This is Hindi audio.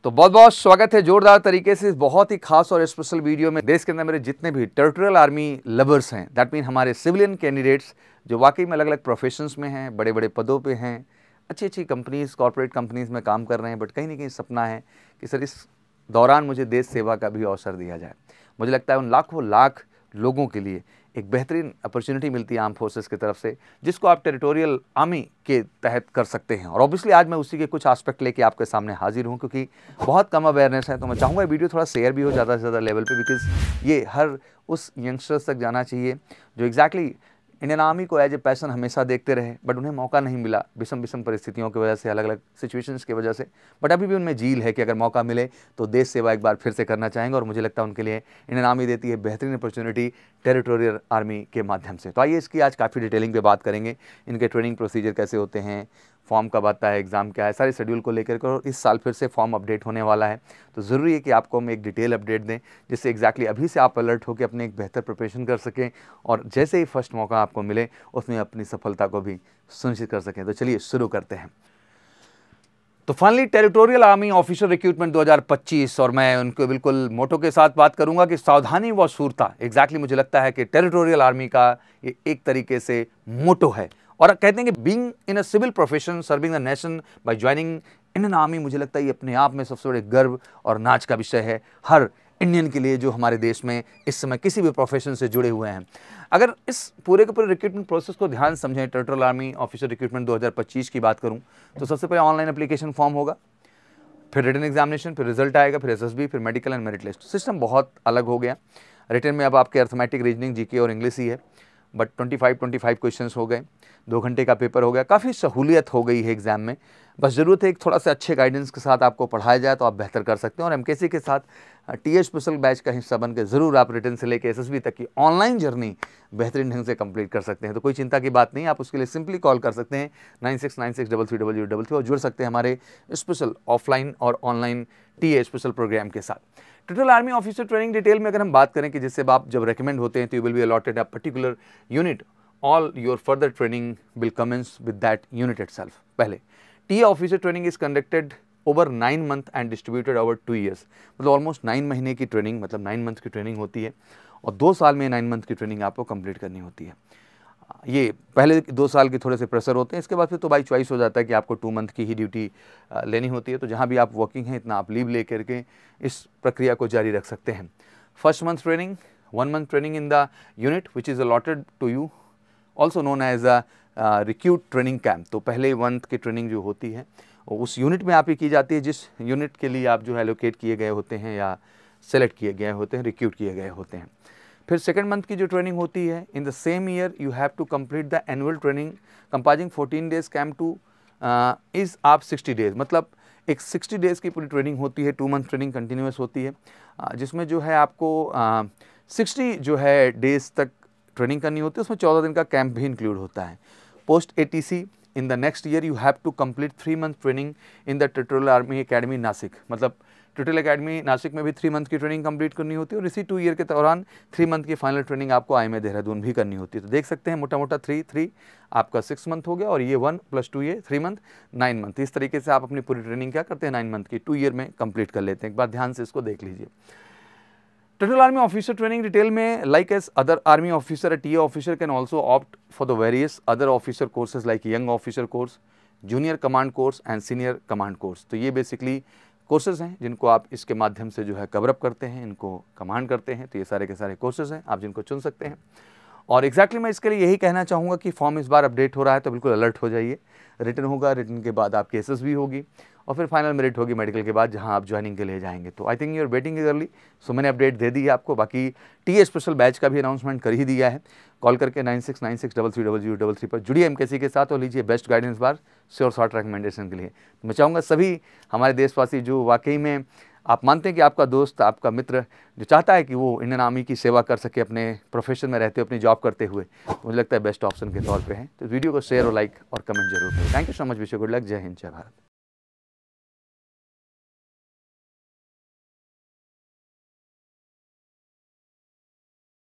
तो बहुत बहुत स्वागत है जोरदार तरीके से इस बहुत ही खास और स्पेशल वीडियो में। देश के अंदर मेरे जितने भी टेरिटोरियल आर्मी लवर्स हैं, दैट मीन हमारे सिविलियन कैंडिडेट्स जो वाकई में अलग अलग प्रोफेशंस में हैं, बड़े बड़े पदों पे हैं, अच्छी अच्छी कंपनीज़, कॉर्पोरेट कंपनीज़ में काम कर रहे हैं, बट कहीं ना कहीं सपना है कि सर इस दौरान मुझे देश सेवा का भी अवसर दिया जाए। मुझे लगता है उन लाखों लाख लोगों के लिए एक बेहतरीन अपॉर्चुनिटी मिलती है आर्म फोर्सेस की तरफ से, जिसको आप टेरिटोरियल आर्मी के तहत कर सकते हैं। और ऑब्वियसली आज मैं उसी के कुछ एस्पेक्ट लेके आपके सामने हाजिर हूँ, क्योंकि बहुत कम अवेयरनेस है। तो मैं चाहूँगा वीडियो थोड़ा शेयर भी हो ज़्यादा से ज़्यादा लेवल पे, बिकॉज ये हर उस यंगस्टर्स तक जाना चाहिए जो एग्जैक्टली इंडियन आर्मी को एज ए पैशन हमेशा देखते रहे, बट उन्हें मौका नहीं मिला विषम विषम परिस्थितियों की वजह से, अलग अलग सिचुएशंस की वजह से। बट अभी भी उनमें झील है कि अगर मौका मिले तो देश सेवा एक बार फिर से करना चाहेंगे, और मुझे लगता है उनके लिए इंडियन आर्मी देती है बेहतरीन अपॉर्चुनिटी टेरिटोरियल आर्मी के माध्यम से। तो आइए इसकी आज काफ़ी डिटेलिंग पे बात करेंगे, इनके ट्रेनिंग प्रोसीजर कैसे होते हैं, फॉर्म कब आता है, एग्ज़ाम क्या है, सारे शेड्यूल को लेकर के। और इस साल फिर से फॉर्म अपडेट होने वाला है, तो ज़रूरी है कि आपको हम एक डिटेल अपडेट दें, जिससे एग्जैक्टली अभी से आप अलर्ट होकर अपने एक बेहतर प्रिपरेशन कर सकें, और जैसे ही फर्स्ट मौका आपको मिले उसमें अपनी सफलता को भी सुनिश्चित कर सकें। तो चलिए शुरू करते हैं। तो finally territorial army officer recruitment 2025, और मैं उनको बिल्कुल मोटो के साथ बात करूंगा कि सावधानी व शूरता। एग्जैक्टली मुझे लगता है कि टेरिटोरियल आर्मी का ये एक तरीके से मोटो है, और कहते हैं कि being in a civil profession serving the nation by joining Indian Army, मुझे लगता है ये अपने आप में सबसे बड़े गर्व और नाज का विषय है हर इंडियन के लिए जो हमारे देश में इस समय किसी भी प्रोफेशन से जुड़े हुए हैं। अगर इस पूरे के पूरे रिक्रूटमेंट प्रोसेस को ध्यान समझें, टेरिटोरियल आर्मी ऑफिसर रिक्रूटमेंट 2025 की बात करूं तो सबसे पहले ऑनलाइन एप्लीकेशन फॉर्म होगा, फिर रिटन एग्जामिनेशन, फिर रिजल्ट आएगा, फिर एसएसबी, फिर medical and merit list. System बहुत अलग हो गया। रिटन में अब आपके अर्थमेटिक, रीजनिंग, जीके और इंग्लिश ही है, बट 25 क्वेश्चंस हो गए, 2 घंटे का पेपर हो गया। काफ़ी सहूलियत हो गई है एग्जाम में। बस ज़रूरत है एक थोड़ा सा अच्छे गाइडेंस के साथ आपको पढ़ाया जाए तो आप बेहतर कर सकते हैं। और एमकेसी के साथ टीए स्पेशल बैच का हिस्सा बन के ज़रूर आप रिटन से लेकर एसएसबी तक की ऑनलाइन जर्नी बेहतरीन ढंग से कंप्लीट कर सकते हैं। तो कोई चिंता की बात नहीं, आप उसके लिए सिंपली कॉल कर सकते हैं 9696330033 और जुड़ सकते हैं हमारे स्पेशल ऑफलाइन और ऑनलाइन टीए स्पेशल प्रोग्राम के साथ। Territorial army officer training detail में अगर हम बात करें कि जिससे आप जब रेकमेंड होते हैं तो you will be allotted a particular unit, all your further training will commence with that unit itself. पहले TA officer training is conducted over 9 month and distributed over 2 years, मतलब ऑलमोस्ट 9 महीने की ट्रेनिंग, मतलब 9 मंथ की ट्रेनिंग होती है, और 2 साल में 9 मंथ की ट्रेनिंग आपको कंप्लीट करनी होती है। ये पहले 2 साल के थोड़े से प्रेशर होते हैं, इसके बाद फिर तो बाई चॉइस हो जाता है कि आपको 2 मंथ की ही ड्यूटी लेनी होती है। तो जहाँ भी आप वर्किंग हैं इतना आप लीव ले करके इस प्रक्रिया को जारी रख सकते हैं। First month training, 1 month training in the unit which is allotted to you, also known as a recruit training camp. तो पहले मंथ की ट्रेनिंग जो होती है उस यूनिट में आप ही की जाती है, जिस यूनिट के लिए आप जो एलोकेट किए गए होते हैं या सेलेक्ट किए गए होते हैं, रिक्रूट किए गए होते हैं। फिर सेकंड मंथ की जो ट्रेनिंग होती है, in the same year you have to complete the annual training comprising 14 days camp to is आप 60 days, मतलब एक 60 days की पूरी ट्रेनिंग होती है। 2 month ट्रेनिंग कंटिन्यूस होती है, जिसमें जो है आपको 60 जो है डेज तक ट्रेनिंग करनी होती है, उसमें 14 दिन का कैंप भी इंक्लूड होता है। Post ATC in the next year you have to complete 3 month training in the territorial army academy Nashik, मतलब टेरिटोरियल एकेडमी नासिक में भी 3 month की ट्रेनिंग कंप्लीट करनी होती है, और इसी 2 year के दौरान 3 month की फाइनल ट्रेनिंग आपको IMA देहरादून भी करनी होती है। तो देख सकते हैं मोटा मोटा 3 आपका 6 month हो गया, और ये 1 + 2 ये 3 month 9 month। इस तरीके से आप अपनी पूरी ट्रेनिंग क्या करते हैं 9 month की 2 year में कंप्लीट कर लेते हैं। एक बार ध्यान से इसको देख लीजिए। Territorial army officer training detail में, like as other army officer, a TA officer can also opt for the various other officer courses like young officer course, junior command course and senior command course। तो ये बेसिकली कोर्सेज हैं जिनको आप इसके माध्यम से जो है कवरअप करते हैं, इनको कमांड करते हैं। तो ये सारे के सारे कोर्सेज हैं, आप जिनको चुन सकते हैं। और एग्जैक्टली मैं इसके लिए यही कहना चाहूँगा कि फॉर्म इस बार अपडेट हो रहा है, तो बिल्कुल अलर्ट हो जाइए। रिटन होगा, रिटन के बाद आपकी एसएसबी होगी, और फिर फाइनल मेरिट होगी मेडिकल के बाद, जहां आप ज्वाइनिंग के लिए जाएंगे। तो I think your waiting is early, so मैंने अपडेट दे दी है आपको। बाकी टीए स्पेशल बैच का भी अनाउंसमेंट कर ही दिया है। कॉल करके 9696330033 पर जुड़िए एमकेसी के साथ और लीजिए बेस्ट गाइडेंस बार श्योर शॉर्ट रिकमेंडेशन के लिए। तो मैं चाहूँगा सभी हमारे देशवासी जो वाकई में आप मानते हैं कि आपका दोस्त, आपका मित्र जो चाहता है कि वो इंडियन आर्मी की सेवा कर सके अपने प्रोफेशन में रहते हुए, अपनी जॉब करते हुए, मुझे लगता है बेस्ट ऑप्शन के तौर पे है। तो वीडियो को शेयर और लाइक और कमेंट जरूर करें। Thank you so much, wish you good luck. जय हिंद, जय भारत।